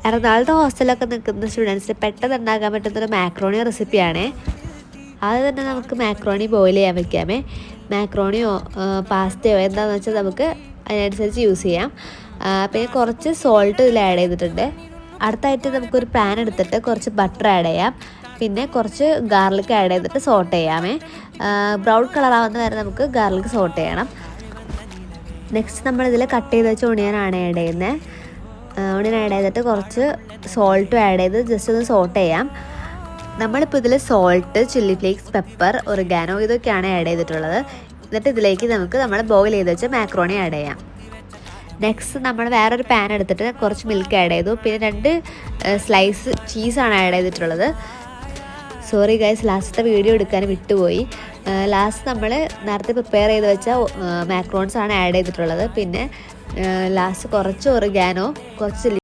എറണാകുളത്തെ ഹോസ്റ്റലൊക്കെ നിൽക്കുന്ന സ്റ്റുഡൻസിന് പെട്ടെന്ന് ഉണ്ടാക്കാൻ പറ്റുന്നൊരു മാക്രോണി റെസിപ്പിയാണ്. അത് തന്നെ നമുക്ക് മാക്രോണി ബോയിൽ ചെയ്യാൻ വയ്ക്കാമേ. മാക്രോണിയോ പാസ്തയോ എന്താണെന്ന് വെച്ചാൽ നമുക്ക് അതിനനുസരിച്ച് യൂസ് ചെയ്യാം. പിന്നെ കുറച്ച് സോൾട്ട് ഇതിൽ ആഡ് ചെയ്തിട്ടുണ്ട്. അടുത്തായിട്ട് നമുക്കൊരു പാൻ എടുത്തിട്ട് കുറച്ച് ബട്ടർ ആഡ് ചെയ്യാം. പിന്നെ കുറച്ച് ഗാർലിക് ആഡ് ചെയ്തിട്ട് സോട്ട് ചെയ്യാമേ. ബ്രൗൺ കളറാവുന്ന വരെ നമുക്ക് ഗാർലിക് സോട്ട് ചെയ്യണം. നെക്സ്റ്റ് നമ്മളിതിൽ കട്ട് ചെയ്ത് വെച്ച ഒണിയനാണ് ആഡ് ചെയ്യുന്നത്. ഒണിയൻ ആഡ് ചെയ്തിട്ട് കുറച്ച് സോൾട്ടും ആഡ് ചെയ്ത് ജസ്റ്റ് ഒന്ന് സോട്ട് ചെയ്യാം. നമ്മളിപ്പോൾ ഇതിൽ salt, chilli flakes, pepper, oregano ഇതൊക്കെയാണ് ആഡ് ചെയ്തിട്ടുള്ളത്. എന്നിട്ട് ഇതിലേക്ക് നമുക്ക് നമ്മൾ ബോയിൽ ചെയ്ത് വെച്ച മാക്രോണി ആഡ് ചെയ്യാം. നെക്സ്റ്റ് നമ്മൾ വേറൊരു പാൻ എടുത്തിട്ട് കുറച്ച് മിൽക്ക് ആഡ് ചെയ്തു. പിന്നെ 2 സ്ലൈസ് ചീസാണ് ആഡ് ചെയ്തിട്ടുള്ളത്. സോറി ഗൈസ്, ലാസ്റ്റത്തെ വീഡിയോ എടുക്കാൻ വിട്ടുപോയി. ലാസ്റ്റ് നമ്മൾ നേരത്തെ പ്രിപ്പയർ ചെയ്ത് വെച്ച മാക്രോൺസ് ആണ് ആഡ് ചെയ്തിട്ടുള്ളത്. പിന്നെ ലാസ്റ്റ് കുറച്ച് ഒറിഗാനോ, കുറച്ച്